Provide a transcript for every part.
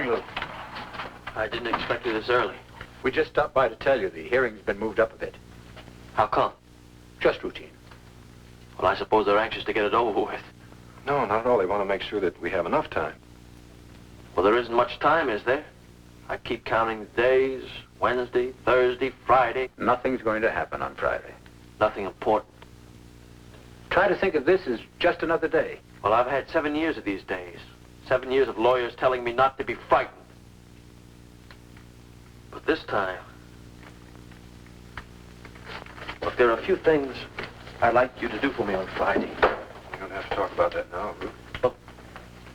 morning, Luke. I didn't expect you this early. We just stopped by to tell you the hearing's been moved up a bit. How come? Just routine. Well, I suppose they're anxious to get it over with. No, not at all. They want to make sure that we have enough time. Well, there isn't much time, is there? I keep counting the days. Wednesday, Thursday, Friday. Nothing's going to happen on Friday. Nothing important. Try to think of this as just another day. Well, I've had 7 years of these days. 7 years of lawyers telling me not to be frightened. But this time... Look, there are a few things I'd like you to do for me on Friday. We don't have to talk about that now, Luke. Oh,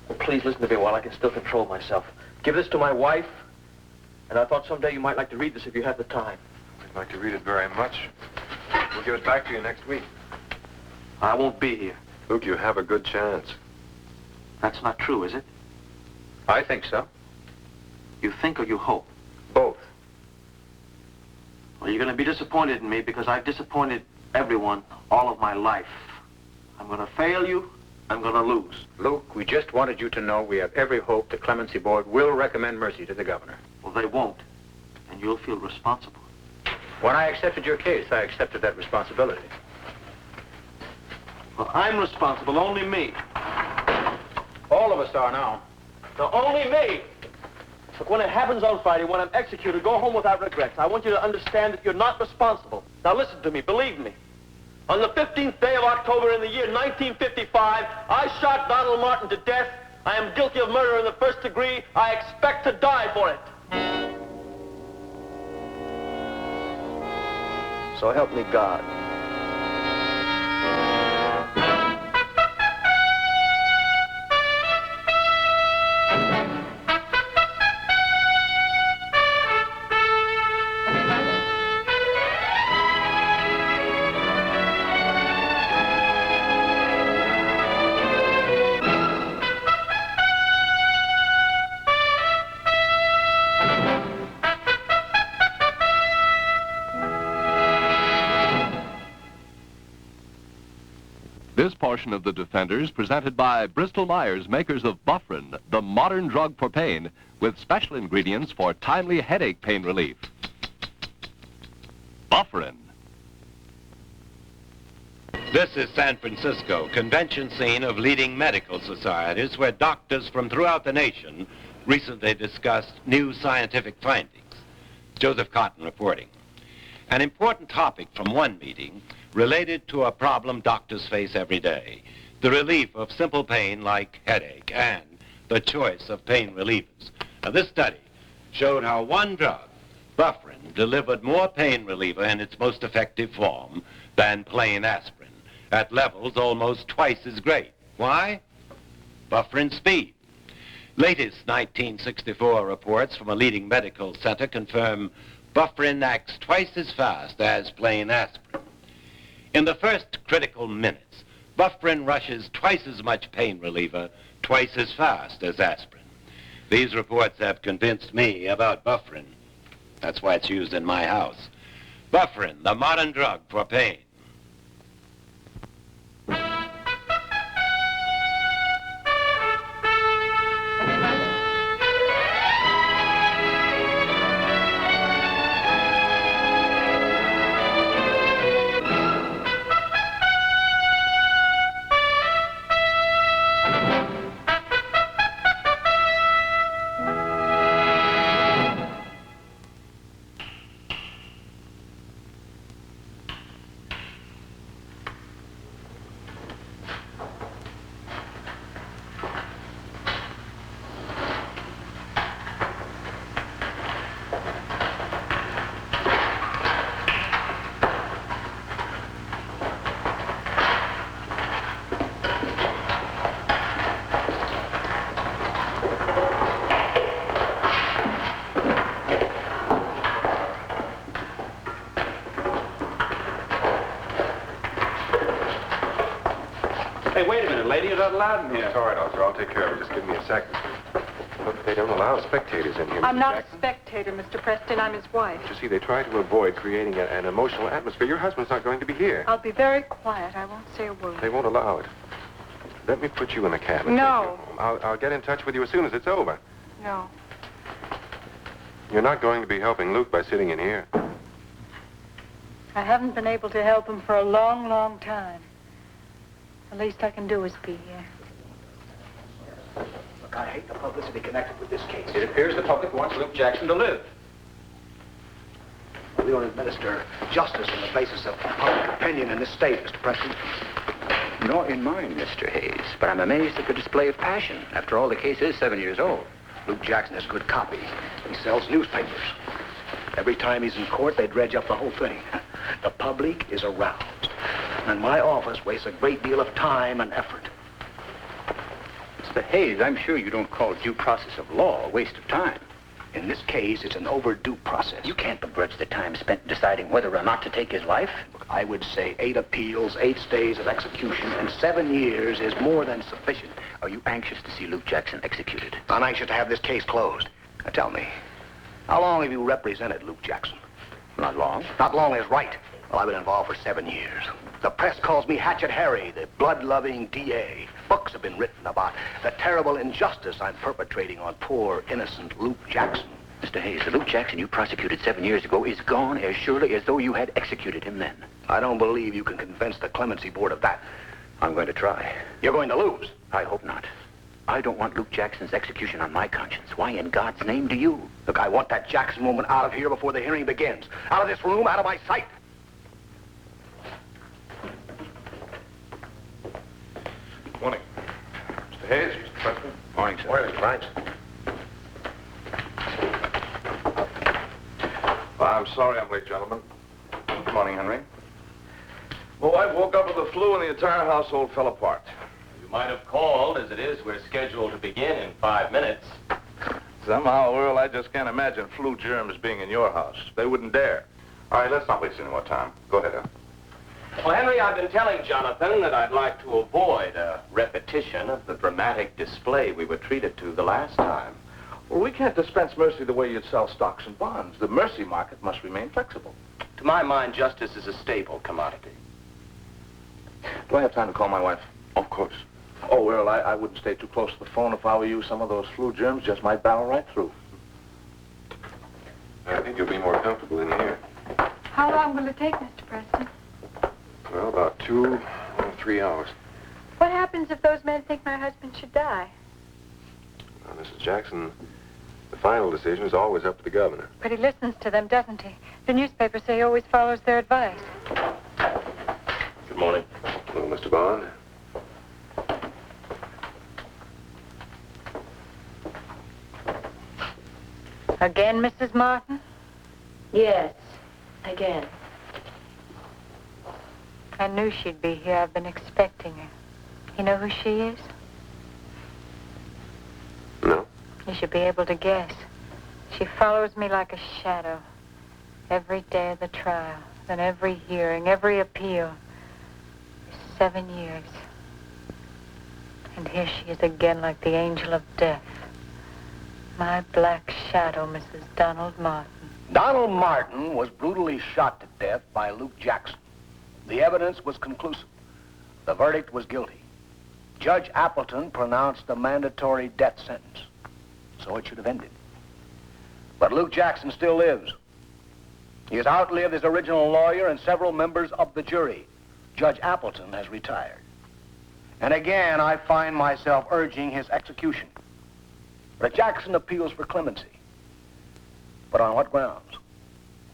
well, please listen to me while I can still control myself. Give this to my wife, and I thought someday you might like to read this if you have the time. We'd like to read it very much. We'll give it back to you next week. I won't be here. Luke, you have a good chance. That's not true, is it? I think so. You think or you hope? Both. Well, you're going to be disappointed in me because I've disappointed everyone all of my life. I'm going to fail you. I'm going to lose. Luke, we just wanted you to know we have every hope the Clemency Board will recommend mercy to the governor. Well, they won't. And you'll feel responsible. When I accepted your case, I accepted that responsibility. Well, I'm responsible. Only me. All of us are now. No, only me. Look, when it happens on Friday, when I'm executed, go home without regrets. I want you to understand that you're not responsible. Now listen to me, believe me. On the 15th day of October in the year 1955, I shot Donald Martin to death. I am guilty of murder in the first degree. I expect to die for it. So help me God. This portion of The Defenders presented by Bristol-Myers, makers of Buffrin, the modern drug for pain, with special ingredients for timely headache pain relief. Buffrin. This is San Francisco, convention scene of leading medical societies where doctors from throughout the nation recently discussed new scientific findings. Joseph Cotton reporting. An important topic from one meeting related to a problem doctors face every day, the relief of simple pain like headache and the choice of pain relievers. Now, this study showed how one drug, Buffrin, delivered more pain reliever in its most effective form than plain aspirin, at levels almost twice as great. Why? Buffrin speed. Latest 1964 reports from a leading medical center confirm Buffrin acts twice as fast as plain aspirin. In the first critical minutes, Buffrin rushes twice as much pain reliever, twice as fast as aspirin. These reports have convinced me about Buffrin. That's why it's used in my house. Buffrin, the modern drug for pain. Hey, wait a minute, lady. You're not allowed in here. It's all right, officer. I'll take care of it. Just give me a second. Look, they don't allow spectators in here, I'm Mr. not Jackson. a spectator, Mr. Preston. I'm his wife. You see, they try to avoid creating an emotional atmosphere. Your husband's not going to be here. I'll be very quiet. I won't say a word. They won't allow it. Let me put you in a cab and No. take you home. I'll get in touch with you as soon as it's over. No. You're not going to be helping Luke by sitting in here. I haven't been able to help him for a long, long time. The least I can do is be here. Look, I hate the publicity connected with this case. It appears the public wants Luke Jackson to live. We don't administer justice on the basis of public opinion in this state, Mr. Preston. Nor in mine, Mr. Hayes. But I'm amazed at the display of passion. After all, the case is 7 years old. Luke Jackson has good copy. He sells newspapers. Every time he's in court, they dredge up the whole thing. The public is aroused. And my office wastes a great deal of time and effort. Mr. Hayes, I'm sure you don't call due process of law a waste of time. In this case, it's an overdue process. You can't begrudge the time spent deciding whether or not to take his life. Look, I would say 8 appeals, 8 stays of execution, and 7 years is more than sufficient. Are you anxious to see Luke Jackson executed? I'm anxious to have this case closed. Now tell me, how long have you represented Luke Jackson? Not long. Not long is right. Well, I've been involved for 7 years. The press calls me Hatchet Harry, the blood-loving DA. Books have been written about the terrible injustice I'm perpetrating on poor, innocent Luke Jackson. Mr. Hayes, the Luke Jackson you prosecuted 7 years ago is gone as surely as though you had executed him then. I don't believe you can convince the clemency board of that. I'm going to try. You're going to lose. I hope not. I don't want Luke Jackson's execution on my conscience. Why in God's name do you? Look, I want that Jackson woman out of here before the hearing begins. Out of this room, out of my sight. Morning. Mr. Hayes, Mr. Preston. Morning, sir. Morning, thanks. Well, I'm sorry I'm late, gentlemen. Good morning, Henry. My wife woke up with the flu and the entire household fell apart. You might have called. As it is, we're scheduled to begin in 5 minutes. Somehow, Earl, I just can't imagine flu germs being in your house. They wouldn't dare. All right, let's not waste any more time. Go ahead, Earl. Well, Henry, I've been telling Jonathan that I'd like to avoid a repetition of the dramatic display we were treated to the last time. Well, we can't dispense mercy the way you'd sell stocks and bonds. The mercy market must remain flexible. To my mind, justice is a stable commodity. Do I have time to call my wife? Of course. Oh, Earl, I wouldn't stay too close to the phone if I were you. Some of those flu germs just might barrel right through. I think you'll be more comfortable in here. How long will it take, Mr. Preston? Well, about 2 or 3 hours. What happens if those men think my husband should die? Well, Mrs. Jackson, the final decision is always up to the governor. But he listens to them, doesn't he? The newspapers say he always follows their advice. Good morning. Hello, Mr. Bond. Again, Mrs. Martin? Yes, again. I knew she'd be here. I've been expecting her. You know who she is? No? You should be able to guess. She follows me like a shadow. Every day of the trial, then every hearing, every appeal. For 7 years. And here she is again like the angel of death. My black shadow, Mrs. Donald Martin. Donald Martin was brutally shot to death by Luke Jackson. The evidence was conclusive. The verdict was guilty. Judge Appleton pronounced a mandatory death sentence. So it should have ended. But Luke Jackson still lives. He has outlived his original lawyer and several members of the jury. Judge Appleton has retired. And again, I find myself urging his execution. But Jackson appeals for clemency. But on what grounds?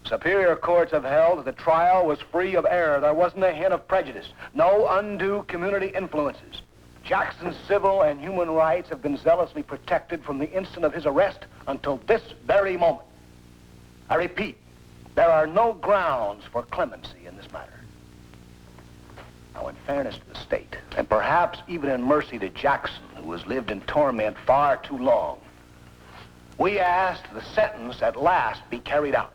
Superior courts have held that the trial was free of error. There wasn't a hint of prejudice. No undue community influences. Jackson's civil and human rights have been zealously protected from the instant of his arrest until this very moment. I repeat, there are no grounds for clemency in this matter. Now, in fairness to the state, and perhaps even in mercy to Jackson, who has lived in torment far too long, we ask the sentence at last be carried out.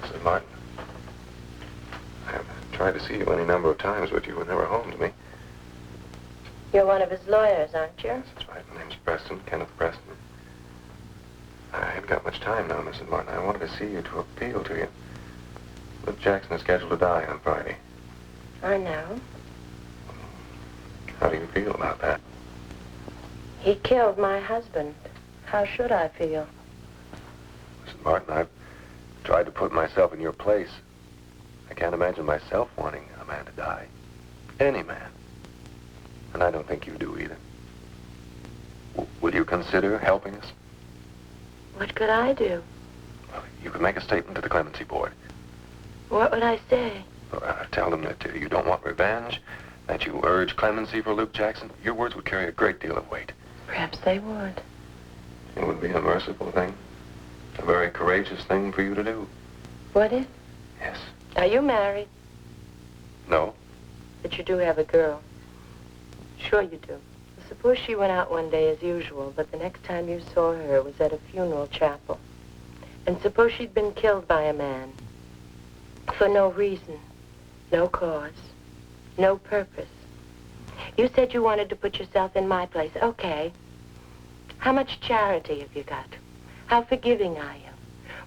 Mrs. Martin, I've tried to see you any number of times, but you were never home to me. You're one of his lawyers, aren't you? Yes, that's right. My name's Preston, Kenneth Preston. I haven't got much time now, Mrs. Martin. I wanted to see you to appeal to you. Luke Jackson is scheduled to die on Friday. I know. How do you feel about that? He killed my husband. How should I feel? Listen, Martin, I've tried to put myself in your place. I can't imagine myself wanting a man to die. Any man. And I don't think you do either. Will you consider helping us? What could I do? Well, you could make a statement to the clemency board. What would I say? Tell them that you don't want revenge, that you urge clemency for Luke Jackson. Your words would carry a great deal of weight. Perhaps they would. It would be a merciful thing. A very courageous thing for you to do. Would it? Yes. Are you married? No? But you do have a girl. Sure you do. Suppose she went out one day as usual, but the next time you saw her was at a funeral chapel. And suppose she'd been killed by a man. For no reason, no cause, no purpose. You said you wanted to put yourself in my place. Okay. How much charity have you got? How forgiving are you?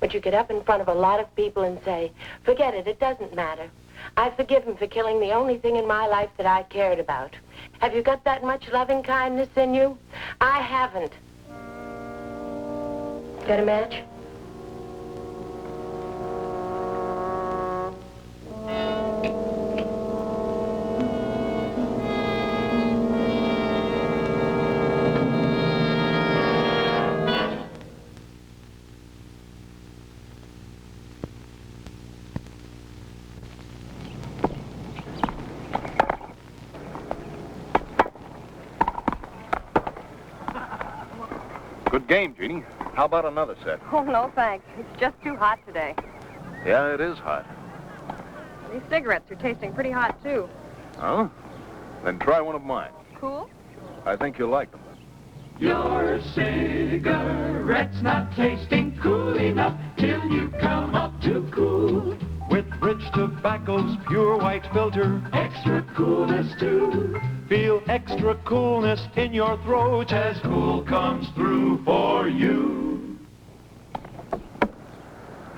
Would you get up in front of a lot of people and say, forget it, it doesn't matter. I forgive him for killing the only thing in my life that I cared about. Have you got that much loving kindness in you? I haven't. Got a match? Good game, Jeannie. How about another set? Oh, no, thanks. It's just too hot today. Yeah, it is hot. These cigarettes are tasting pretty hot, too. Huh? Then try one of mine. Cool? I think you'll like them. Your cigarette's not tasting cool enough till you come up to cool. With rich tobacco's pure white filter, extra coolness too. Feel extra coolness in your throat as cool comes through for you.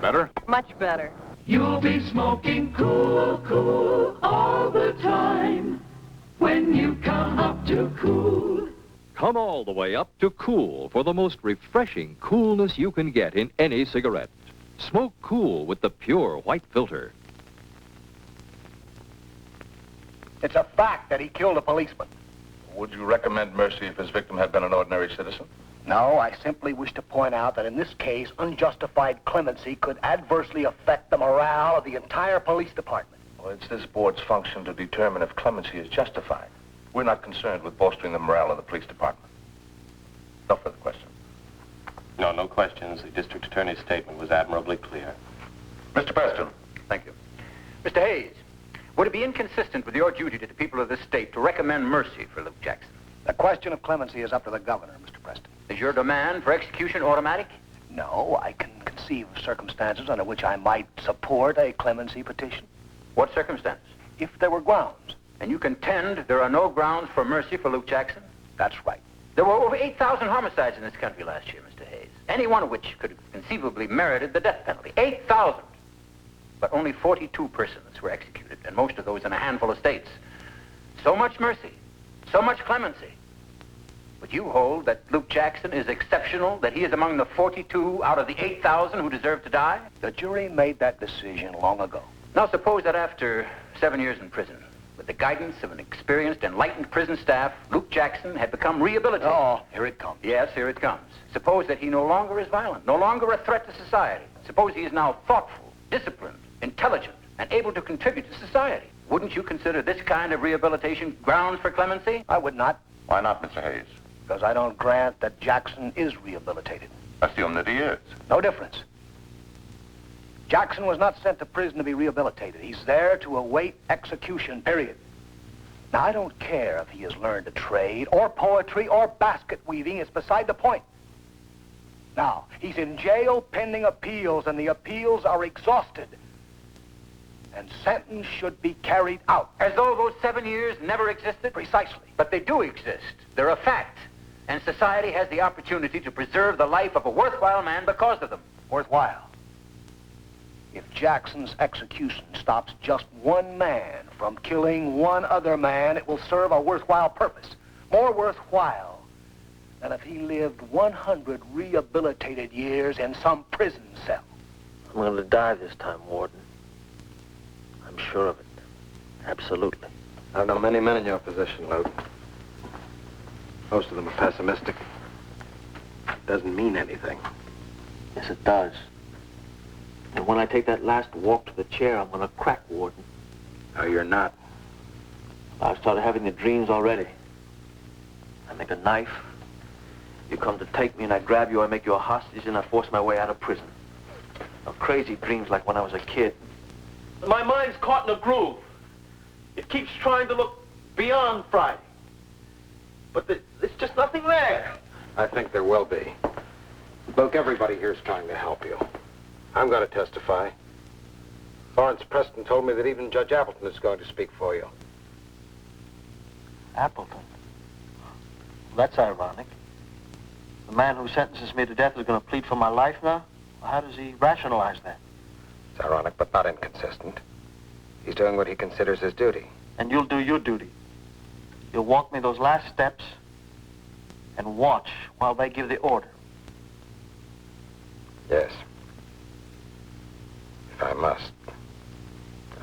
Better? Much better. You'll be smoking cool, cool all the time when you come up to cool. Come all the way up to Cool for the most refreshing coolness you can get in any cigarette. Smoke Cool with the pure white filter. It's a fact that he killed a policeman. Would you recommend mercy if his victim had been an ordinary citizen? No, I simply wish to point out that in this case, unjustified clemency could adversely affect the morale of the entire police department. Well, it's this board's function to determine if clemency is justified. We're not concerned with bolstering the morale of the police department. No further questions. No questions. The district attorney's statement was admirably clear. Mr. Preston. Thank you. Mr. Hayes, would it be inconsistent with your duty to the people of this state to recommend mercy for Luke Jackson? The question of clemency is up to the governor, Mr. Preston. Is your demand for execution automatic? No, I can conceive of circumstances under which I might support a clemency petition. What circumstance? If there were grounds. And you contend there are no grounds for mercy for Luke Jackson? That's right. There were over 8,000 homicides in this country last year, Mr. Hayes. Any one of which could have conceivably merited the death penalty. 8,000! But only 42 persons were executed, and most of those in a handful of states. So much mercy, so much clemency. But you hold that Luke Jackson is exceptional, that he is among the 42 out of the 8,000 who deserve to die? The jury made that decision long ago. Now suppose that after 7 years in prison, with the guidance of an experienced, enlightened prison staff, Luke Jackson had become rehabilitated. Oh, here it comes. Yes, here it comes. Suppose that he no longer is violent, no longer a threat to society. Suppose he is now thoughtful, disciplined, intelligent, and able to contribute to society. Wouldn't you consider this kind of rehabilitation grounds for clemency? I would not. Why not, Mr. Hayes? Because I don't grant that Jackson is rehabilitated. Assume that he is. No difference. Jackson was not sent to prison to be rehabilitated. He's there to await execution, period. Now, I don't care if he has learned a trade, or poetry, or basket weaving. It's beside the point. Now, he's in jail pending appeals, and the appeals are exhausted. And sentence should be carried out. As though those 7 years never existed? Precisely. But they do exist. They're a fact. And society has the opportunity to preserve the life of a worthwhile man because of them. Worthwhile. If Jackson's execution stops just one man from killing one other man, it will serve a worthwhile purpose. More worthwhile than if he lived 100 rehabilitated years in some prison cell. I'm going to die this time, Warden. I'm sure of it. Absolutely. I've known many men in your position, Luke. Most of them are pessimistic. Doesn't mean anything. Yes, it does. And when I take that last walk to the chair, I'm going to crack, Warden. No, you're not. I've started having the dreams already. I make a knife. You come to take me, and I grab you, I make you a hostage, and I force my way out of prison. Now, crazy dreams like when I was a kid. My mind's caught in a groove. It keeps trying to look beyond Friday. But there's just nothing there. I think there will be. Luke, everybody here is trying to help you. I'm going to testify. Lawrence Preston told me that even Judge Appleton is going to speak for you. Appleton? That's ironic. The man who sentences me to death is going to plead for my life now? Well, how does he rationalize that? It's ironic, but not inconsistent. He's doing what he considers his duty. And you'll do your duty. You'll walk me those last steps and watch while they give the order. Yes. If I must,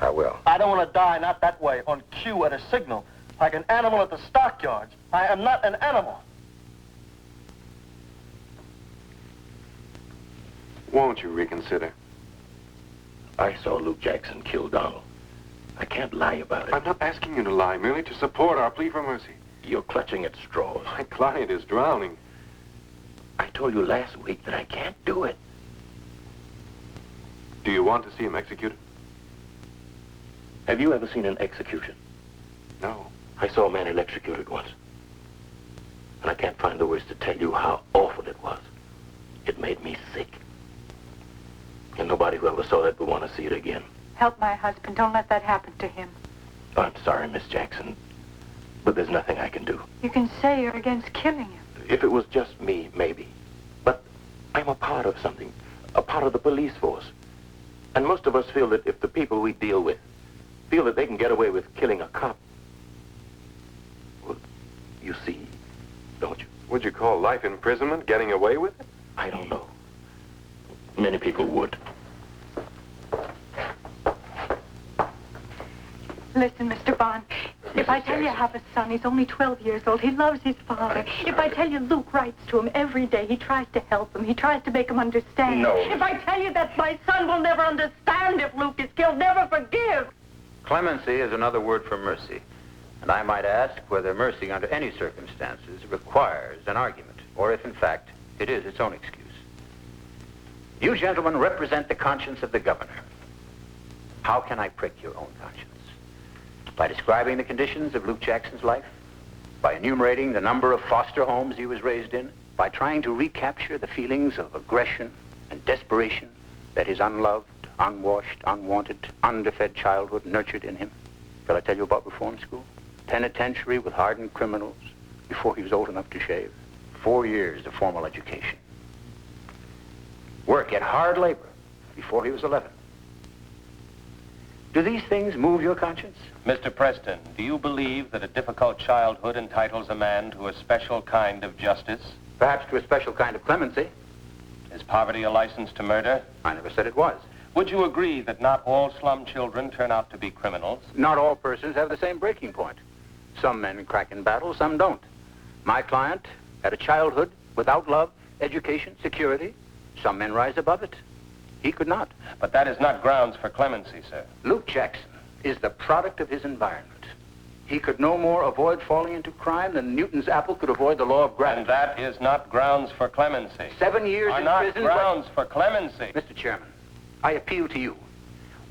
I will. I don't want to die, not that way, on cue at a signal, like an animal at the stockyards. I am not an animal. Won't you reconsider? I saw Luke Jackson kill Donald. I can't lie about it. I'm not asking you to lie, merely to support our plea for mercy. You're clutching at straws. My client is drowning. I told you last week that I can't do it. Do you want to see him executed? Have you ever seen an execution? No. I saw a man electrocuted once. And I can't find the words to tell you how awful it was. It made me sick. And nobody who ever saw it would want to see it again. Help my husband. Don't let that happen to him. I'm sorry, Miss Jackson, but there's nothing I can do. You can say you're against killing him. If it was just me, maybe. But I'm a part of something, a part of the police force. And most of us feel that if the people we deal with feel that they can get away with killing a cop, well, you see, don't you? Would you call life imprisonment getting away with it? I don't know. Many people would. Listen, Mr. Bond, if I tell you I have a son, he's only 12 years old. He loves his father. If I tell you Luke writes to him every day, he tries to help him. He tries to make him understand. No. If I tell you that my son will never understand if Luke is killed, never forgive. Clemency is another word for mercy. And I might ask whether mercy under any circumstances requires an argument, or if, in fact, it is its own excuse. You gentlemen represent the conscience of the governor. How can I prick your own conscience? By describing the conditions of Luke Jackson's life? By enumerating the number of foster homes he was raised in? By trying to recapture the feelings of aggression and desperation that his unloved, unwashed, unwanted, underfed childhood nurtured in him? Shall I tell you about reform school? Penitentiary with hardened criminals before he was old enough to shave. 4 years of formal education. Work at hard labor before he was 11. Do these things move your conscience? Mr. Preston, do you believe that a difficult childhood entitles a man to a special kind of justice? Perhaps to a special kind of clemency. Is poverty a license to murder? I never said it was. Would you agree that not all slum children turn out to be criminals? Not all persons have the same breaking point. Some men crack in battle, some don't. My client had a childhood without love, education, security. Some men rise above it. He could not. But that is not grounds for clemency, sir. Luke Jackson is the product of his environment. He could no more avoid falling into crime than Newton's apple could avoid the law of gravity. And that is not grounds for clemency. 7 years are in not prison. Grounds for clemency. Mr. Chairman, I appeal to you.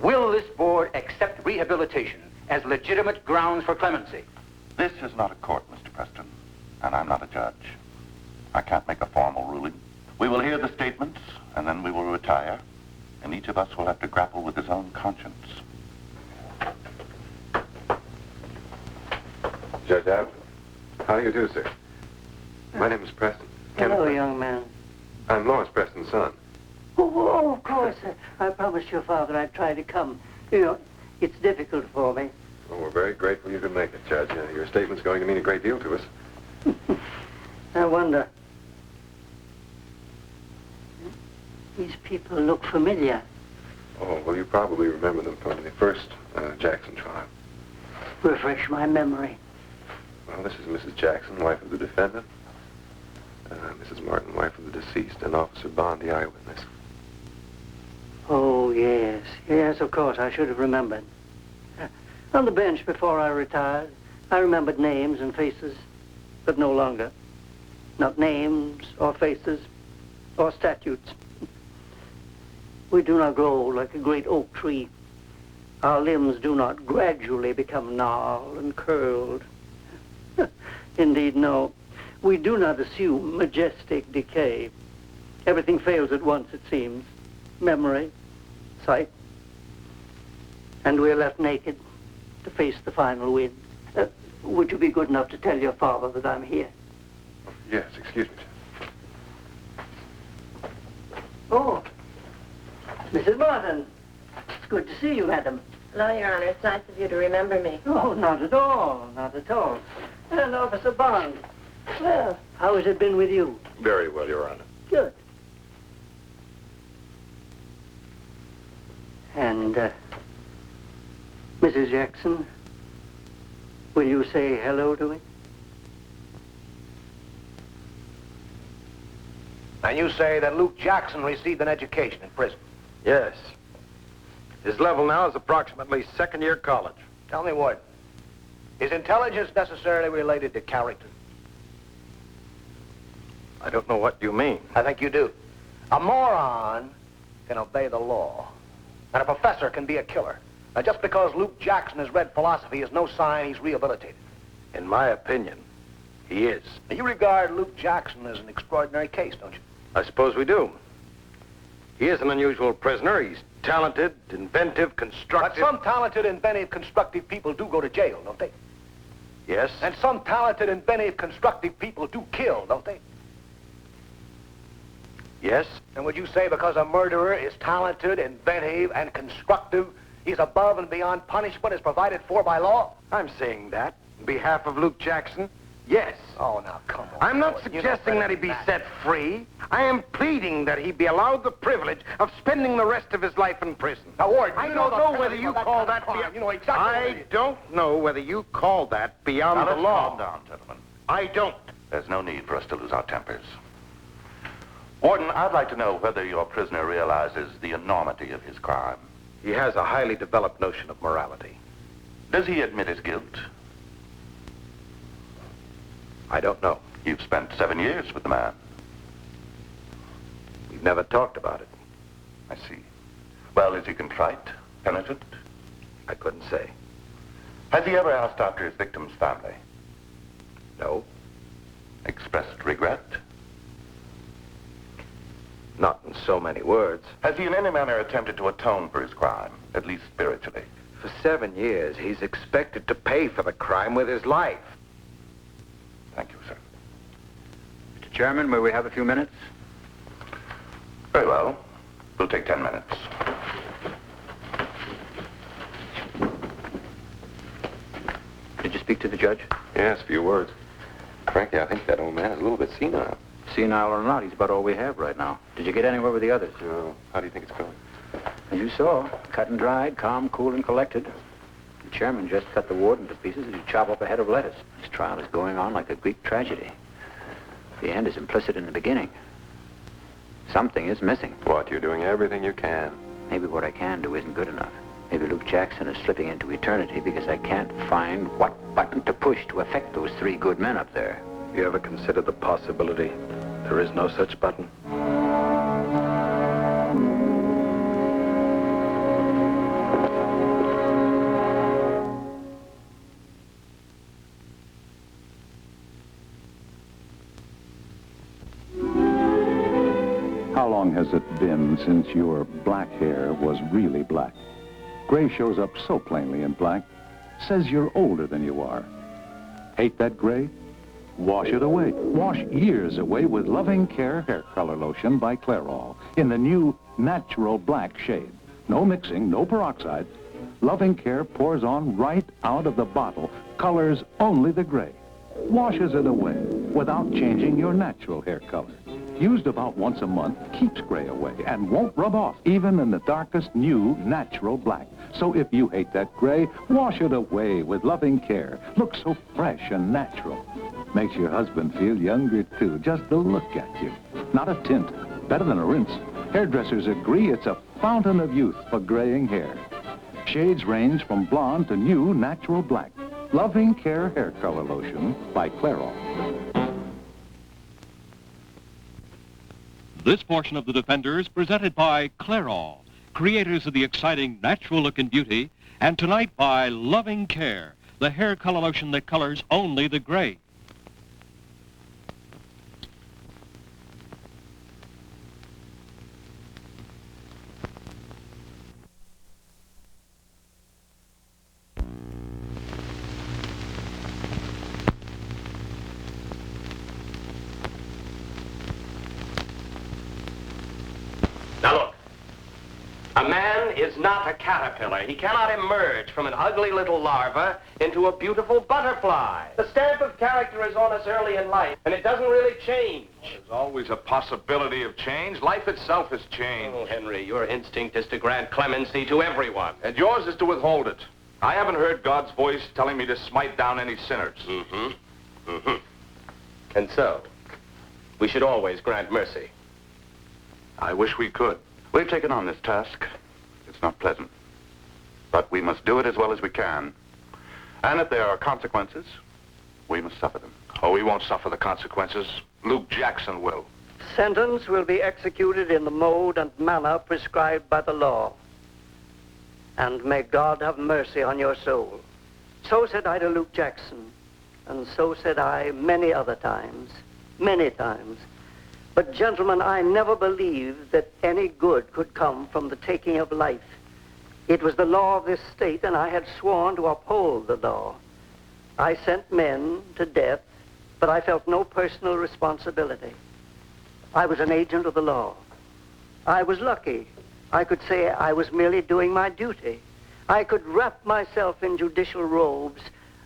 Will this board accept rehabilitation as legitimate grounds for clemency? This is not a court, Mr. Preston, and I'm not a judge. I can't make a formal ruling. We will hear the statements, and then we will retire, and each of us will have to grapple with his own conscience. Judge Abbott, how do you do, sir? My name is Preston. Hello, young man. I'm Lawrence Preston's son. Oh, of course. I promised your father I'd try to come. You know, it's difficult for me. Well, we're very grateful you could make it, Judge. Your statement's going to mean a great deal to us. I wonder. These people look familiar. Oh, well, you probably remember them from the first Jackson trial. Refresh my memory. Well, this is Mrs. Jackson, wife of the defendant. Mrs. Martin, wife of the deceased, and Officer Bond, the eyewitness. Oh, yes. Yes, of course. I should have remembered. On the bench before I retired, I remembered names and faces, but no longer. Not names or faces or statutes. We do not grow like a great oak tree. Our limbs do not gradually become gnarled and curled. Indeed, no. We do not assume majestic decay. Everything fails at once, it seems. Memory, sight. And we're left naked to face the final wind. Would you be good enough to tell your father that I'm here? Yes, excuse me. Oh, Mrs. Martin. It's good to see you, madam. Hello, Your Honor. It's nice of you to remember me. Oh, not at all. Not at all. And Officer Bond. Well, how has it been with you? Very well, Your Honor. Good. And, Mrs. Jackson, will you say hello to me? And you say that Luke Jackson received an education in prison? Yes. His level now is approximately second-year college. Tell me what. Is intelligence necessarily related to character? I don't know what you mean. I think you do. A moron can obey the law. And a professor can be a killer. Now, just because Luke Jackson has read philosophy is no sign he's rehabilitated. In my opinion, he is. Now, you regard Luke Jackson as an extraordinary case, don't you? I suppose we do. He is an unusual prisoner. He's talented, inventive, constructive. But some talented, inventive, constructive people do go to jail, don't they? Yes. And some talented, inventive, constructive people do kill, don't they? Yes. And would you say because a murderer is talented, inventive, and constructive, he's above and beyond punishment as provided for by law? I'm saying that on behalf of Luke Jackson. Yes. Oh, now, come on. I'm not suggesting that he be set free. I am pleading that he be allowed the privilege of spending the rest of his life in prison. Now, Ward, I don't know whether you call that beyond... You know exactly I don't know whether you call that beyond Now, the let's law. calm down, gentlemen. I don't. There's no need for us to lose our tempers. Warden, I'd like to know whether your prisoner realizes the enormity of his crime. He has a highly developed notion of morality. Does he admit his guilt? I don't know. You've spent 7 years with the man. We've never talked about it. I see. Well, is he contrite? Penitent? I couldn't say. Has he ever asked after his victim's family? No. Expressed regret? Not in so many words. Has he in any manner attempted to atone for his crime, at least spiritually? For 7 years, he's expected to pay for the crime with his life. Thank you, sir. Mr. Chairman, may we have a few minutes? Very well. We'll take 10 minutes. Did you speak to the judge? Yes, a few words. Frankly, I think that old man is a little bit senile. Senile or not, he's about all we have right now. Did you get anywhere with the others? No. How do you think it's going? As you saw, cut and dried, calm, cool, and collected. The chairman just cut the warden to pieces as you chop up a head of lettuce. This trial is going on like a Greek tragedy. The end is implicit in the beginning. Something is missing. What? You're doing everything you can. Maybe what I can do isn't good enough. Maybe Luke Jackson is slipping into eternity because I can't find what button to push to affect those 3 good men up there. You ever consider the possibility there is no such button? How long has it been since your black hair was really black? Gray shows up so plainly in black, says you're older than you are. Hate that gray? Wash it away. Wash years away with Loving Care Hair Color Lotion by Clairol in the new natural black shade. No mixing, no peroxide. Loving Care pours on right out of the bottle, colors only the gray. Washes it away without changing your natural hair color. Used about once a month, keeps gray away and won't rub off, even in the darkest new natural black. So if you hate that gray, wash it away with Loving Care. Looks so fresh and natural. Makes your husband feel younger, too, just to look at you. Not a tint, better than a rinse. Hairdressers agree it's a fountain of youth for graying hair. Shades range from blonde to new natural black. Loving Care Hair Color Lotion by Clairol. This portion of The Defenders presented by Clairol, creators of the exciting natural look and beauty, and tonight by Loving Care, the hair color lotion that colors only the gray. Now look, a man is not a caterpillar. He cannot emerge from an ugly little larva into a beautiful butterfly. The stamp of character is on us early in life, and it doesn't really change. There's always a possibility of change. Life itself has changed. Oh, Henry, your instinct is to grant clemency to everyone. And yours is to withhold it. I haven't heard God's voice telling me to smite down any sinners. And so, we should always grant mercy. I wish we could. We've taken on this task. It's not pleasant. But we must do it as well as we can. And if there are consequences, we must suffer them. Oh, we won't suffer the consequences. Luke Jackson will. Sentence will be executed in the mode and manner prescribed by the law. And may God have mercy on your soul. So said I to Luke Jackson. And so said I many other times. Many times. But, gentlemen, I never believed that any good could come from the taking of life. It was the law of this state, and I had sworn to uphold the law. I sent men to death, but I felt no personal responsibility. I was an agent of the law. I was lucky. I could say I was merely doing my duty. I could wrap myself in judicial robes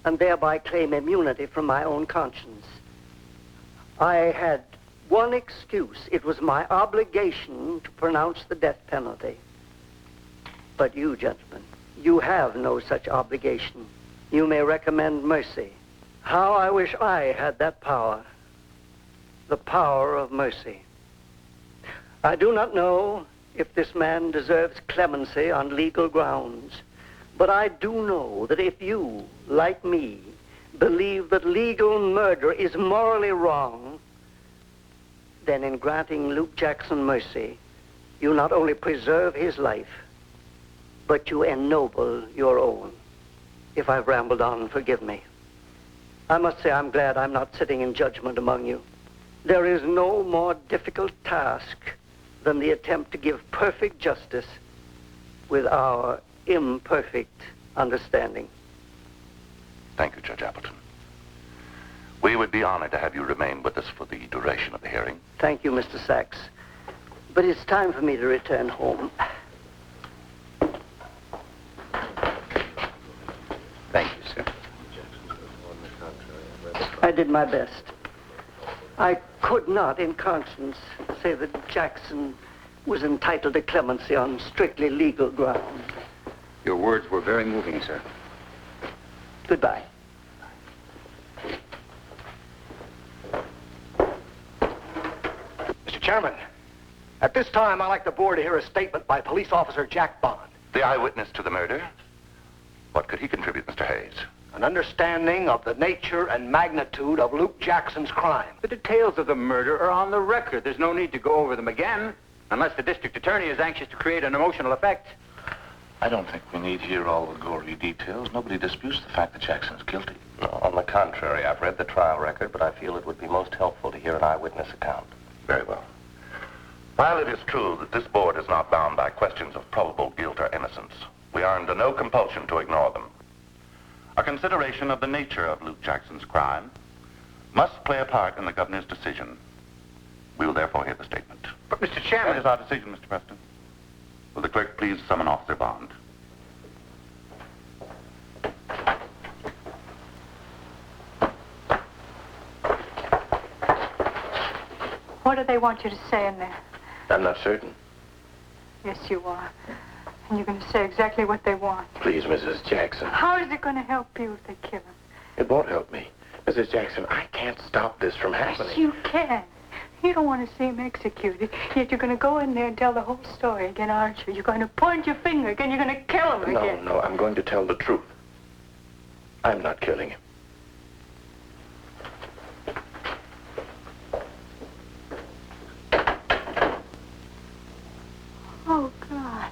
and thereby claim immunity from my own conscience. I had one excuse. It was my obligation to pronounce the death penalty. But you, gentlemen, you have no such obligation. You may recommend mercy. How I wish I had that power. The power of mercy. I do not know if this man deserves clemency on legal grounds, but I do know that if you, like me, believe that legal murder is morally wrong, then in granting Luke Jackson mercy, you not only preserve his life, but you ennoble your own. If I've rambled on, forgive me. I must say I'm glad I'm not sitting in judgment among you. There is no more difficult task than the attempt to give perfect justice with our imperfect understanding. Thank you, Judge Appleton. We would be honored to have you remain with us for the duration of the hearing. Thank you, Mr. Sachs. But it's time for me to return home. Thank you, sir. I did my best. I could not, in conscience, say that Jackson was entitled to clemency on strictly legal grounds. Your words were very moving, sir. Goodbye. Mr. Chairman, at this time, I'd like the board to hear a statement by Police Officer Jack Bond. The eyewitness to the murder? What could he contribute, Mr. Hayes? An understanding of the nature and magnitude of Luke Jackson's crime. The details of the murder are on the record. There's no need to go over them again, unless the district attorney is anxious to create an emotional effect. I don't think we need hear all the gory details. Nobody disputes the fact that Jackson's guilty. No, on the contrary, I've read the trial record, but I feel it would be most helpful to hear an eyewitness account. Very well. While it is true that this board is not bound by questions of probable guilt or innocence, we are under no compulsion to ignore them. A consideration of the nature of Luke Jackson's crime, must play a part in the governor's decision. We will therefore hear the statement. But, Mr. Chairman... That is our decision, Mr. Preston. Will the clerk please summon Officer Bond? What do they want you to say in there? I'm not certain. Yes, you are. And you're going to say exactly what they want. Please, Mrs. Jackson. How is it going to help you if they kill him? It won't help me. Mrs. Jackson, I can't stop this from happening. Yes, you can. You don't want to see him executed, yet you're going to go in there and tell the whole story again, aren't you? You're going to point your finger again. You're going to kill him again. No, I'm going to tell the truth. I'm not killing him. Oh, God.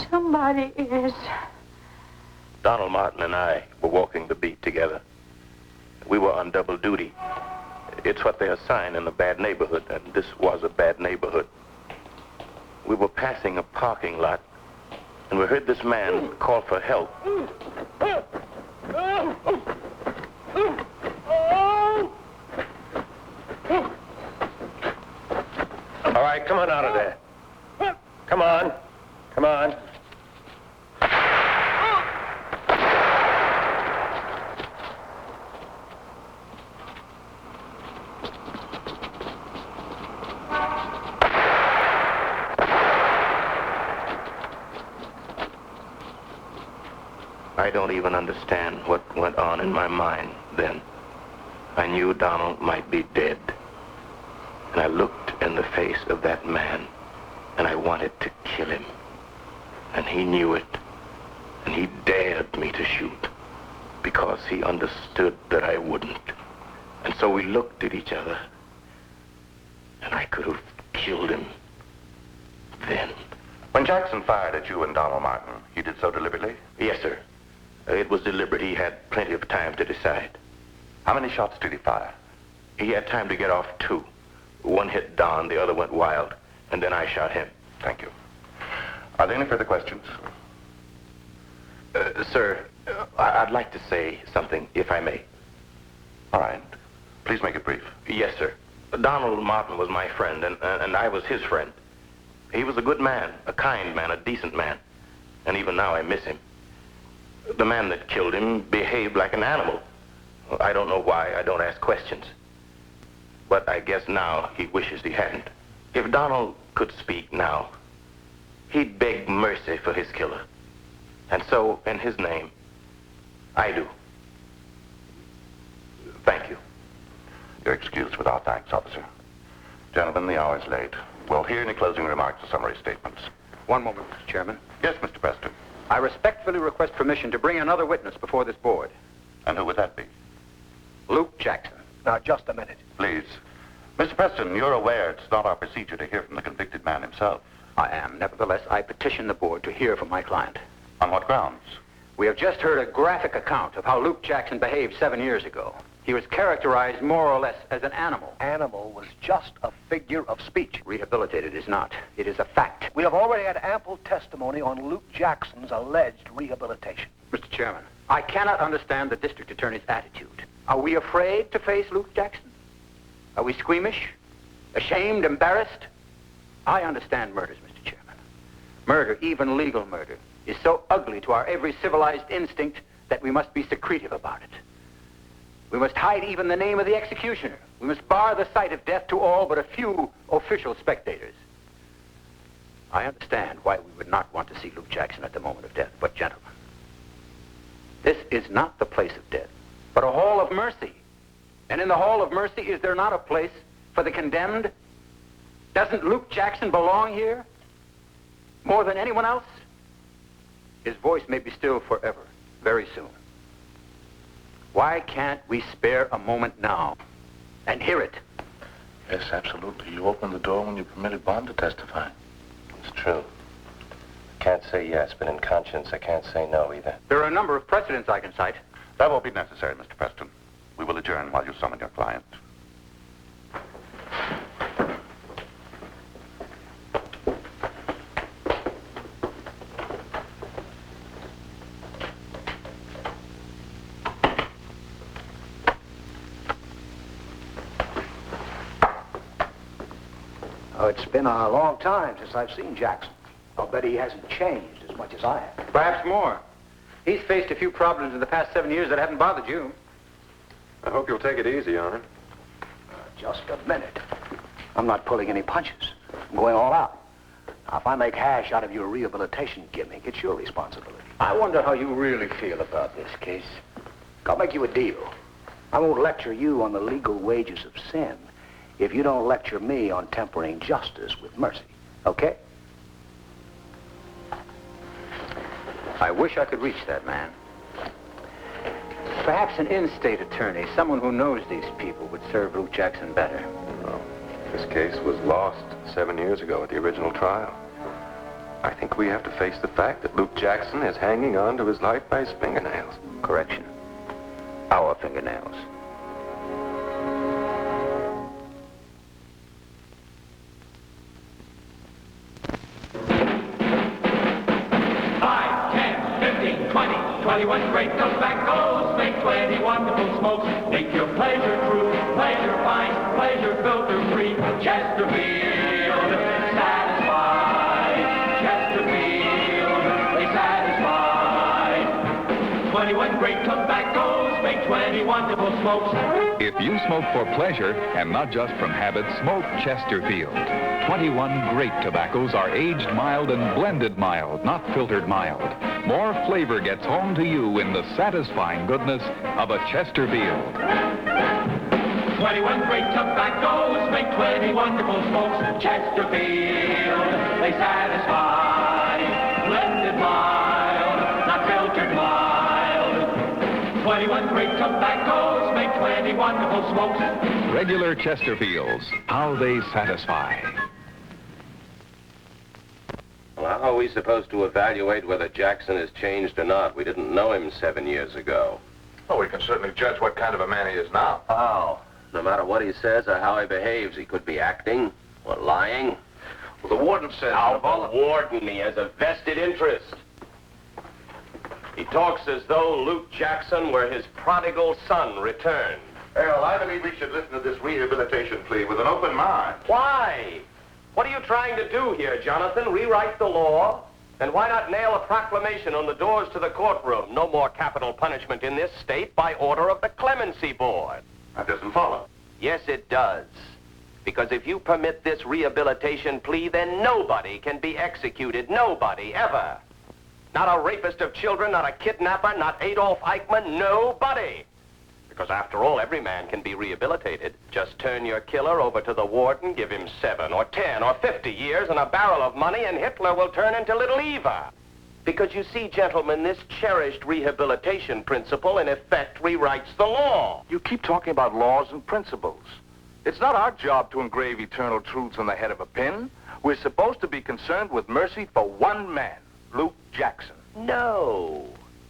Somebody is... Donald Martin and I were walking the beat together. We were on double duty. It's what they assign in a bad neighborhood, and this was a bad neighborhood. We were passing a parking lot, and we heard this man call for help. All right, come on out of there. Come on. Come on. I don't even understand what went on in my mind then. I knew Donald might be dead. And I looked in the face of that man, and I wanted to kill him. And he knew it. And he dared me to shoot, because he understood that I wouldn't. And so we looked at each other, and I could have killed him then. When Jackson fired at you and Donald Martin, he did so deliberately? Yes, sir. It was deliberate. He had plenty of time to decide. How many shots did he fire? He had time to get off 2. One hit Don, the other went wild, and then I shot him. Thank you. Are there any further questions? Sir, I'd like to say something, if I may. All right. Please make it brief. Yes, sir. Donald Martin was my friend, and I was his friend. He was a good man, a kind man, a decent man. And even now I miss him. The man that killed him behaved like an animal. I don't know why. I don't ask questions. But I guess now he wishes he hadn't. If Donald could speak now, he'd beg mercy for his killer. And so, in his name, I do. Thank you. You're excused with our thanks, officer. Gentlemen, the hour's late. We'll hear any closing remarks or summary statements. One moment, Mr. Chairman. Yes, Mr. Preston. I respectfully request permission to bring another witness before this board. And who would that be? Luke Jackson. Now, just a minute. Please. Mr. Preston, you're aware it's not our procedure to hear from the convicted man himself. I am. Nevertheless, I petition the board to hear from my client. On what grounds? We have just heard a graphic account of how Luke Jackson behaved 7 years ago. He was characterized more or less as an animal. Animal was just a figure of speech. Rehabilitated is not. It is a fact. We have already had ample testimony on Luke Jackson's alleged rehabilitation. Mr. Chairman, I cannot understand the district attorney's attitude. Are we afraid to face Luke Jackson? Are we squeamish? Ashamed? Embarrassed? I understand murders, Mr. Chairman. Murder, even legal murder, is so ugly to our every civilized instinct that we must be secretive about it. We must hide even the name of the executioner. We must bar the sight of death to all but a few official spectators. I understand why we would not want to see Luke Jackson at the moment of death, but gentlemen, this is not the place of death, but a hall of mercy. And in the hall of mercy, is there not a place for the condemned? Doesn't Luke Jackson belong here? More than anyone else? His voice may be still forever, very soon. Why can't we spare a moment now and hear it? Yes, absolutely. You opened the door when you permitted Bond to testify. It's true. I can't say yes, but in conscience, I can't say no either. There are a number of precedents I can cite. That won't be necessary, Mr. Preston. We will adjourn while you summon your client. Oh, it's been a long time since I've seen Jackson. I'll bet he hasn't changed as much as I have. Perhaps more. He's faced a few problems in the past 7 years that haven't bothered you. I hope you'll take it easy on him. Just a minute. I'm not pulling any punches. I'm going all out. Now, if I make hash out of your rehabilitation gimmick, it's your responsibility. I wonder how you really feel about this case. I'll make you a deal. I won't lecture you on the legal wages of sin if you don't lecture me on tempering justice with mercy. Okay? I wish I could reach that man. Perhaps an in-state attorney, someone who knows these people, would serve Luke Jackson better. Well, this case was lost 7 years ago at the original trial. I think we have to face the fact that Luke Jackson is hanging on to his life by his fingernails. Correction. Our fingernails. Five, 10, 15, 20, 21 great tobaccos. Make 20 wonderful smokes. Make your pleasure true, pleasure fine, pleasure filter free. Chesterfield, satisfied. Chesterfield, they satisfied. 21 great tobaccos. Make 20 wonderful smokes. If you smoke for pleasure and not just from habit, smoke Chesterfield. 21 great tobaccos are aged mild and blended mild, not filtered mild. More flavor gets home to you in the satisfying goodness of a Chesterfield. 21 great tobaccos make 20 wonderful smokes. Chesterfield, they satisfy. Blended mild, not filtered mild. 21 great tobaccos make 20 wonderful smokes. Regular Chesterfields, how they satisfy. Well, how are we supposed to evaluate whether Jackson has changed or not? We didn't know him 7 years ago. Well, we can certainly judge what kind of a man he is now. How? No matter what he says or how he behaves, he could be acting or lying. Well, the warden says... Now, the warden, he has a vested interest. He talks as though Luke Jackson were his prodigal son returned. Well, I believe we should listen to this rehabilitation plea with an open mind. Why? What are you trying to do here, Jonathan? Rewrite the law? And why not nail a proclamation on the doors to the courtroom? No more capital punishment in this state by order of the Clemency Board. That doesn't follow. Yes, it does. Because if you permit this rehabilitation plea, then nobody can be executed. Nobody, ever. Not a rapist of children, not a kidnapper, not Adolf Eichmann, nobody. Because after all, every man can be rehabilitated. Just turn your killer over to the warden, give him 7 or 10 or 50 years and a barrel of money, and Hitler will turn into Little Eva. Because you see, gentlemen, this cherished rehabilitation principle in effect rewrites the law. You keep talking about laws and principles. It's not our job to engrave eternal truths on the head of a pin. We're supposed to be concerned with mercy for one man, Luke Jackson. No.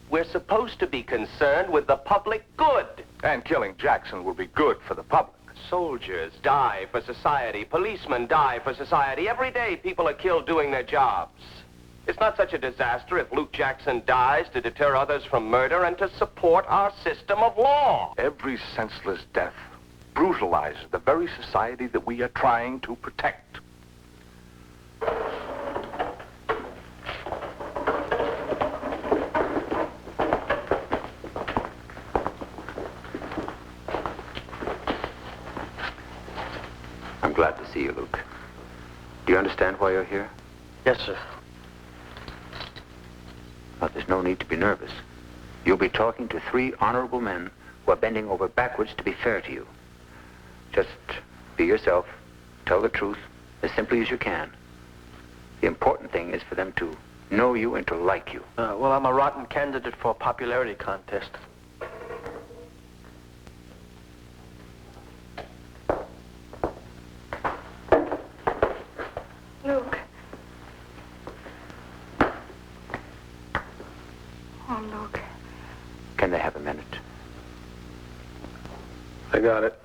We're supposed to be concerned with the public good. And killing Jackson will be good for the public. Soldiers die for society. Policemen die for society. Every day people are killed doing their jobs. It's not such a disaster if Luke Jackson dies to deter others from murder and to support our system of law. Every senseless death brutalizes the very society that we are trying to protect. I'm glad to see you, Luke. Do you understand why you're here? Yes, sir. Well, there's no need to be nervous. You'll be talking to 3 honorable men who are bending over backwards to be fair to you. Just be yourself. Tell the truth as simply as you can. The important thing is for them to know you and to like you. Well, I'm a rotten candidate for a popularity contest. Luke. Oh, Luke. Can they have a minute? I got it.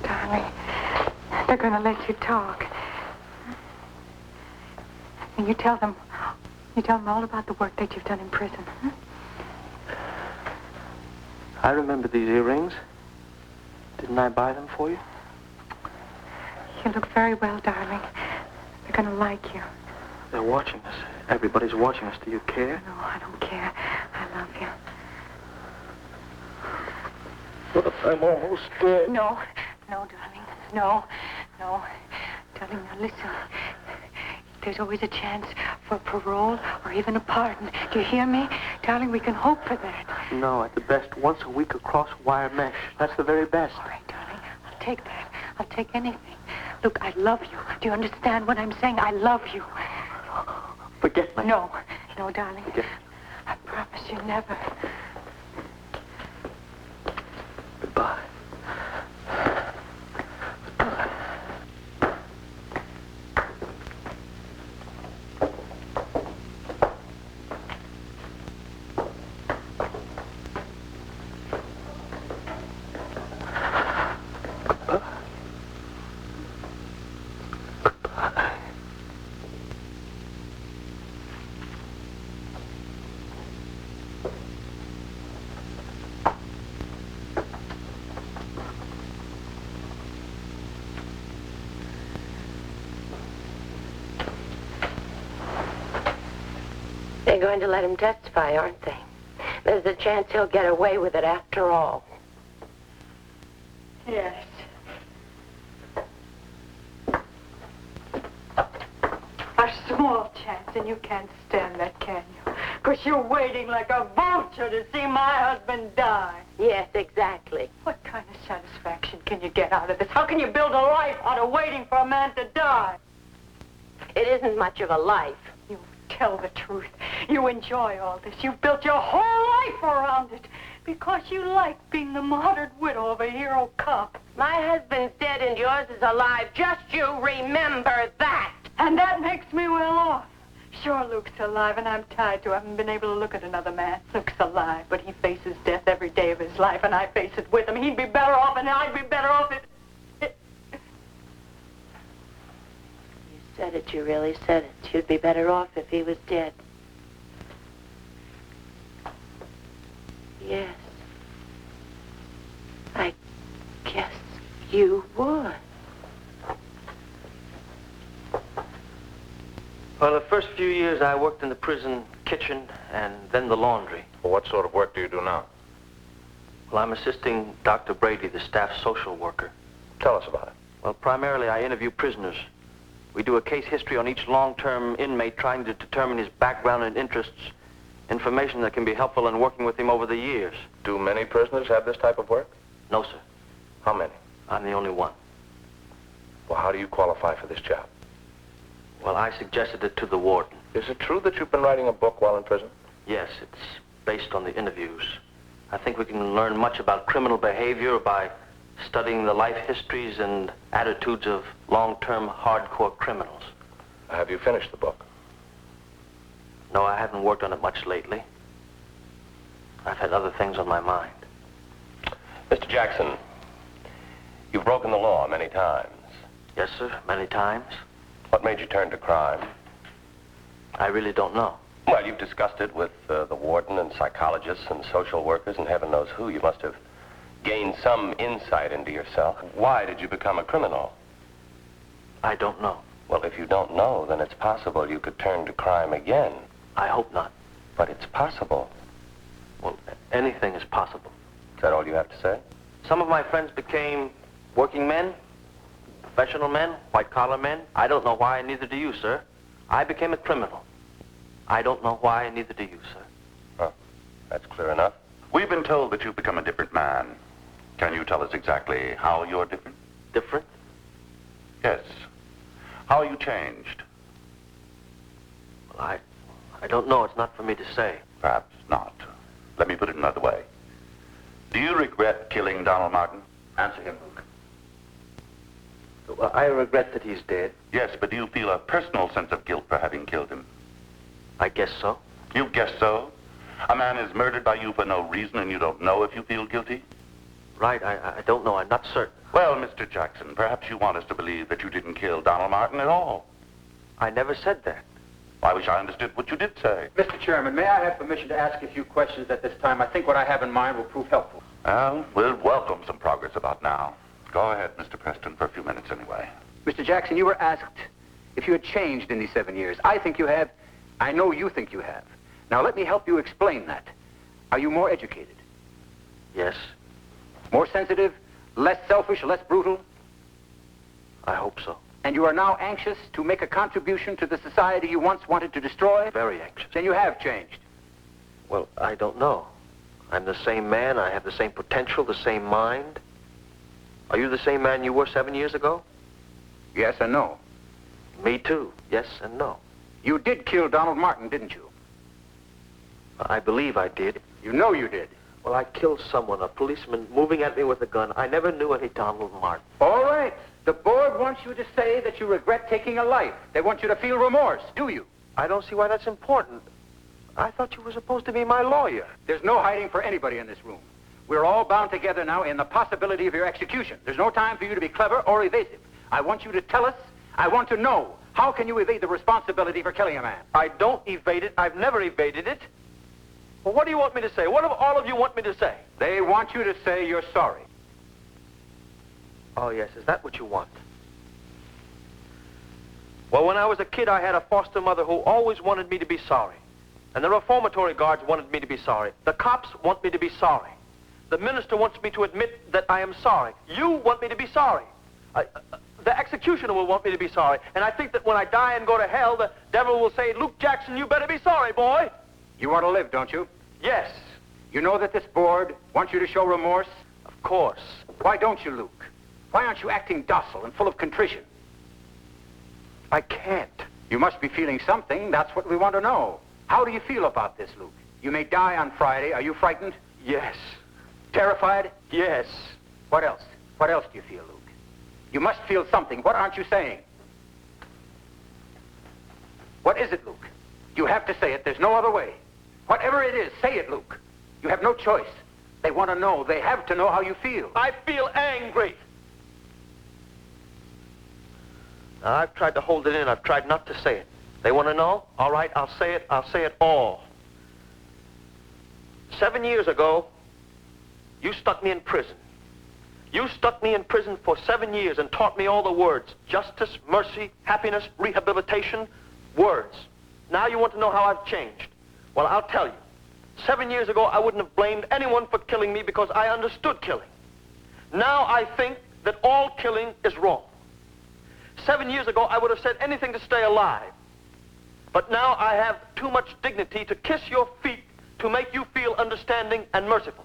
Darling, they're going to let you talk. And you tell them all about the work that you've done in prison. Huh? I remember these earrings. Didn't I buy them for you? You look very well, darling. They're gonna like you. They're watching us. Everybody's watching us. Do you care? No, I don't care. I love you. But I'm almost dead. No, darling. No. Darling, now listen. There's always a chance for parole or even a pardon. Do you hear me? Darling, we can hope for that. No, at the best, once a week across wire mesh. That's the very best. All right, darling. I'll take that. I'll take anything. Look, I love you. Do you understand what I'm saying? I love you. Forget me. No, darling. Forget. I promise you never. Goodbye. They're going to let him testify, aren't they? There's a chance he'll get away with it after all. Yes. A small chance, and you can't stand that, can you? Because you're waiting like a vulture to see my husband die. Yes, exactly. What kind of satisfaction can you get out of this? How can you build a life out of waiting for a man to die? It isn't much of a life. You tell the truth. You enjoy all this. You've built your whole life around it because you like being the martyred widow of a hero cop. My husband's dead and yours is alive. Just you remember that. And that makes me well off. Sure, Luke's alive, and I'm tied to. I haven't been able to look at another man. Luke's alive, but he faces death every day of his life, and I face it with him. He'd be better off, and I'd be better off if... You said it. You really said it. You'd be better off if he was dead. Yes. I guess you would. Well, the first few years I worked in the prison kitchen and then the laundry. Well, what sort of work do you do now? Well, I'm assisting Dr. Brady, the staff social worker. Tell us about it. Well, primarily I interview prisoners. We do a case history on each long-term inmate, trying to determine his background and interests, information that can be helpful in working with him over the years. Do many prisoners have this type of work? No, sir. How many? I'm the only one. Well, how do you qualify for this job? Well, I suggested it to the warden. Is it true that you've been writing a book while in prison? Yes, it's based on the interviews. I think we can learn much about criminal behavior by studying the life histories and attitudes of long-term hardcore criminals. Have you finished the book? No, I haven't worked on it much lately. I've had other things on my mind. Mr. Jackson, you've broken the law many times. Yes, sir, many times. What made you turn to crime? I really don't know. Well, you've discussed it with the warden and psychologists and social workers and heaven knows who. You must have gained some insight into yourself. Why did you become a criminal? I don't know. Well, if you don't know, then it's possible you could turn to crime again. I hope not. But it's possible. Well, anything is possible. Is that all you have to say? Some of my friends became working men, professional men, white-collar men. I don't know why, neither do you, sir. I became a criminal. I don't know why, neither do you, sir. Huh. That's clear enough. We've been told that you've become a different man. Can you tell us exactly how you're different? Different? Yes. How you changed? Well, I don't know. It's not for me to say. Perhaps not. Let me put it another way. Do you regret killing Donald Martin? Answer him, Luke. Well, I regret that he's dead. Yes, but do you feel a personal sense of guilt for having killed him? I guess so. You guess so? A man is murdered by you for no reason and you don't know if you feel guilty? Right, I don't know. I'm not certain. Well, Mr. Jackson, perhaps you want us to believe that you didn't kill Donald Martin at all. I never said that. I wish I understood what you did say. Mr. Chairman, may I have permission to ask a few questions at this time? I think what I have in mind will prove helpful. Well, we'll welcome some progress about now. Go ahead, Mr. Preston, for a few minutes anyway. Mr. Jackson, you were asked if you had changed in these 7 years. I think you have. I know you think you have. Now, let me help you explain that. Are you more educated? Yes. More sensitive? Less selfish? Less brutal? I hope so. And you are now anxious to make a contribution to the society you once wanted to destroy? Very anxious. Then you have changed. Well, I don't know. I'm the same man. I have the same potential, the same mind. Are you the same man you were 7 years ago? Yes and no. Me too. Yes and no. You did kill Donald Martin, didn't you? I believe I did. You know you did. Well, I killed someone, a policeman moving at me with a gun. I never knew any Donald Martin. All right. The board wants you to say that you regret taking a life. They want you to feel remorse, do you? I don't see why that's important. I thought you were supposed to be my lawyer. There's no hiding for anybody in this room. We're all bound together now in the possibility of your execution. There's no time for you to be clever or evasive. I want you to tell us. I want to know. How can you evade the responsibility for killing a man? I don't evade it. I've never evaded it. Well, what do you want me to say? What do all of you want me to say? They want you to say you're sorry. Oh, yes. Is that what you want? Well, when I was a kid, I had a foster mother who always wanted me to be sorry. And the reformatory guards wanted me to be sorry. The cops want me to be sorry. The minister wants me to admit that I am sorry. You want me to be sorry. The executioner will want me to be sorry. And I think that when I die and go to hell, the devil will say, Luke Jackson, you better be sorry, boy. You want to live, don't you? Yes. You know that this board wants you to show remorse? Of course. Why don't you, Luke? Why aren't you acting docile and full of contrition? I can't. You must be feeling something. That's what we want to know. How do you feel about this, Luke? You may die on Friday. Are you frightened? Yes. Terrified? Yes. What else? What else do you feel, Luke? You must feel something. What aren't you saying? What is it, Luke? You have to say it. There's no other way. Whatever it is, say it, Luke. You have no choice. They want to know. They have to know how you feel. I feel angry. Now, I've tried to hold it in. I've tried not to say it. They want to know? All right, I'll say it. I'll say it all. 7 years ago, you stuck me in prison. You stuck me in prison for 7 years and taught me all the words. Justice, mercy, happiness, rehabilitation, words. Now you want to know how I've changed. Well, I'll tell you. 7 years ago, I wouldn't have blamed anyone for killing me because I understood killing. Now I think that all killing is wrong. 7 years ago, I would have said anything to stay alive. But now I have too much dignity to kiss your feet to make you feel understanding and merciful.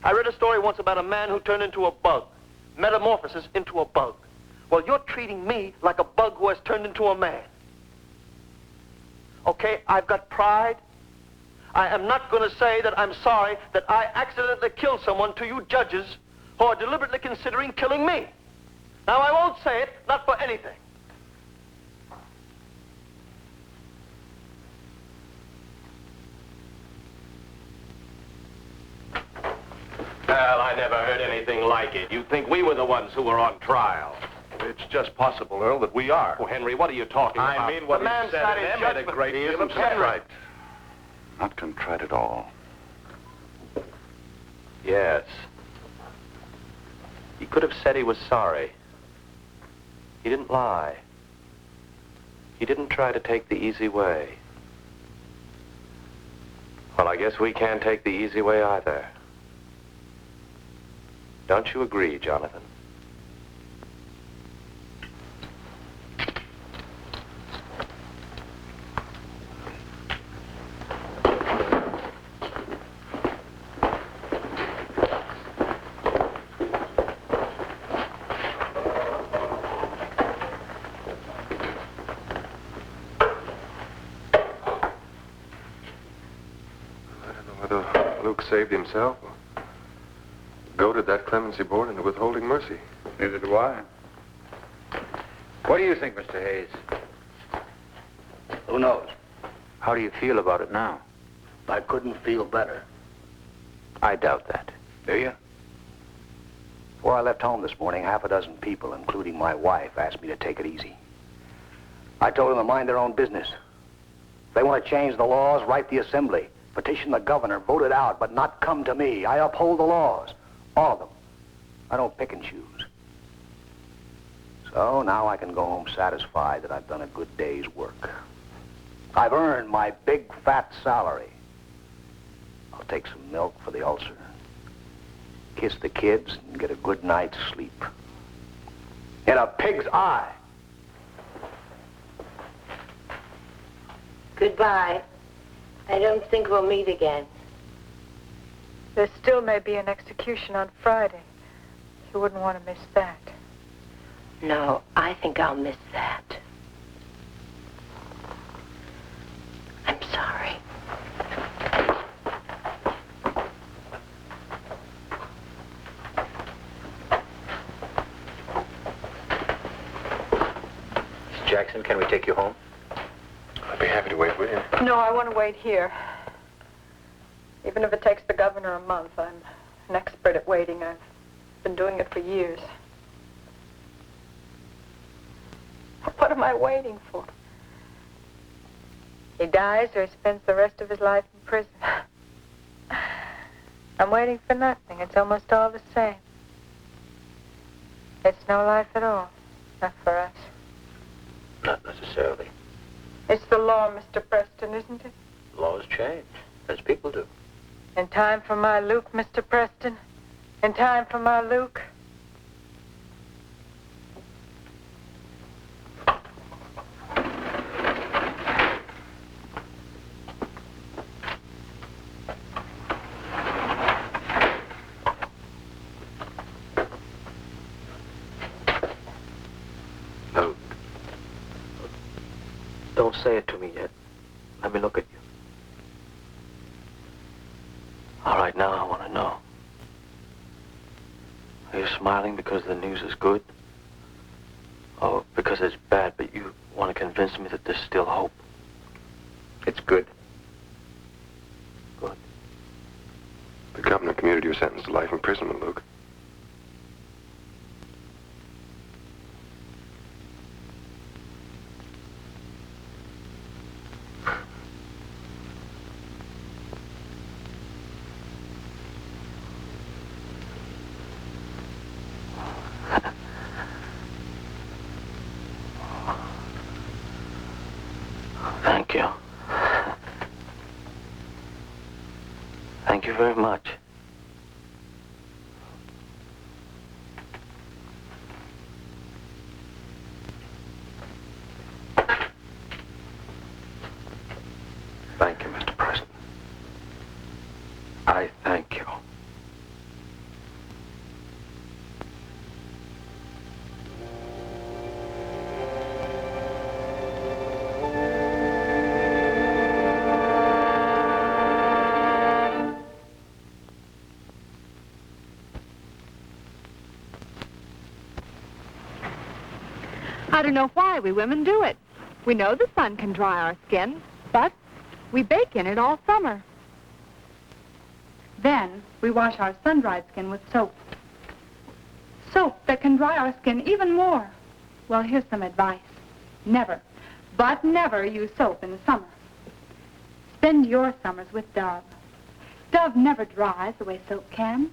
I read a story once about a man who turned into a bug. Metamorphosis into a bug. Well, you're treating me like a bug who has turned into a man. Okay, I've got pride. I am not going to say that I'm sorry that I accidentally killed someone to you judges who are deliberately considering killing me. Now, I won't say it, not for anything. Well, I never heard anything like it. You'd think we were the ones who were on trial. It's just possible, Earl, that we are. Oh, Henry, what are you talking about? I mean, what the he man said sat and in made a judgment. great He deal of isn't sense. contrite. Not contrite at all. Yes. He could have said he was sorry. He didn't lie. He didn't try to take the easy way. Well, I guess we can't take the easy way either. Don't you agree, Jonathan? Luke saved himself. Goaded that clemency board into withholding mercy. Neither do I. What do you think, Mr. Hayes? Who knows? How do you feel about it now? I couldn't feel better. I doubt that. Do you? Before I left home this morning, half a dozen people, including my wife, asked me to take it easy. I told them to mind their own business. If they want to change the laws, write the assembly. Petition the governor, vote it out, but not come to me. I uphold the laws. All of them. I don't pick and choose. So now I can go home satisfied that I've done a good day's work. I've earned my big fat salary. I'll take some milk for the ulcer, kiss the kids, and get a good night's sleep. In a pig's eye. Goodbye. I don't think we'll meet again. There still may be an execution on Friday. You wouldn't want to miss that. No, I think I'll miss that. I'm sorry. Miss Jackson, can we take you home? I'd be happy to wait with you. No, I want to wait here. Even if it takes the governor a month, I'm an expert at waiting. I've been doing it for years. What am I waiting for? He dies or he spends the rest of his life in prison. I'm waiting for nothing. It's almost all the same. It's no life at all. Not for us. Not necessarily. It's the law, Mr. Preston, isn't it? Laws change, as people do. In time for my Luke, Mr. Preston. In time for my Luke. Don't say it to me yet. Let me look at you. All right, now I want to know. Are you smiling because the news is good? Or because it's bad, but you want to convince me that there's still hope? It's good. Good. The governor commuted your sentence to life imprisonment, Luke. Thank you. Thank you very much. Thank you, Mr. Preston. I thank you. I don't know why we women do it. We know the sun can dry our skin, but we bake in it all summer. Then we wash our sun-dried skin with soap. Soap that can dry our skin even more. Well, here's some advice. Never, but never use soap in the summer. Spend your summers with Dove. Dove never dries the way soap can.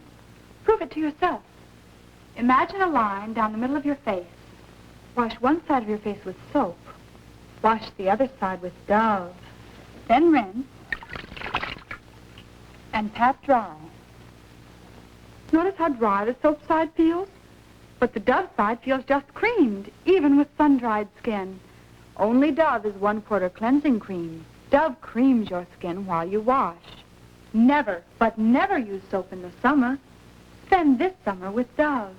Prove it to yourself. Imagine a line down the middle of your face. Wash one side of your face with soap. Wash the other side with Dove. Then rinse. And pat dry. Notice how dry the soap side feels? But the Dove side feels just creamed, even with sun-dried skin. Only Dove is 1/4 cleansing cream. Dove creams your skin while you wash. Never, but never use soap in the summer. Spend this summer with Dove.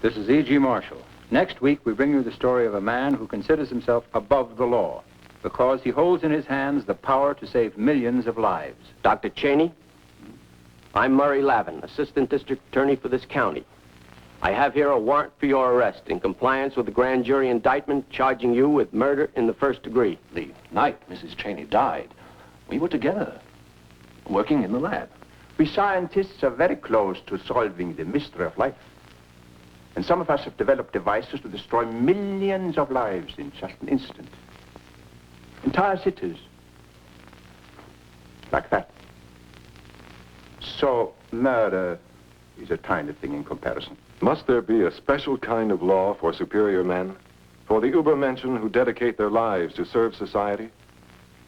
This is E.G. Marshall. Next week, we bring you the story of a man who considers himself above the law because he holds in his hands the power to save millions of lives. Dr. Cheney, I'm Murray Lavin, Assistant District Attorney for this county. I have here a warrant for your arrest in compliance with the grand jury indictment charging you with murder in the first degree. The night Mrs. Cheney died, we were together, working in the lab. We scientists are very close to solving the mystery of life. And some of us have developed devices to destroy millions of lives in just an instant. Entire cities. Like that. So, murder is a tiny thing in comparison. Must there be a special kind of law for superior men? For the Übermenschen who dedicate their lives to serve society?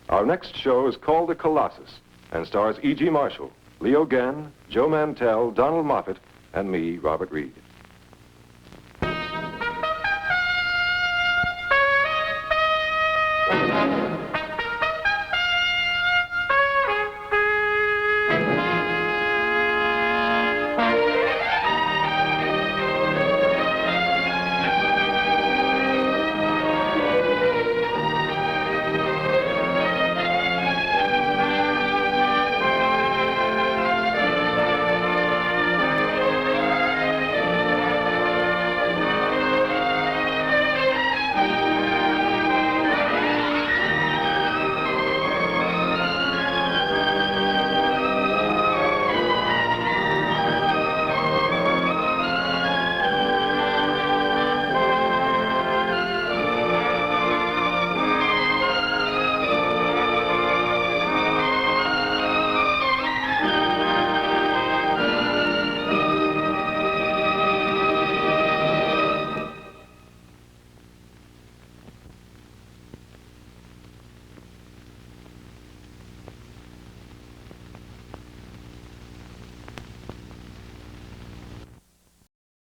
Our next show is called The Colossus and stars E.G. Marshall, Leo Genn, Joe Mantell, Donald Moffat, and me, Robert Reed.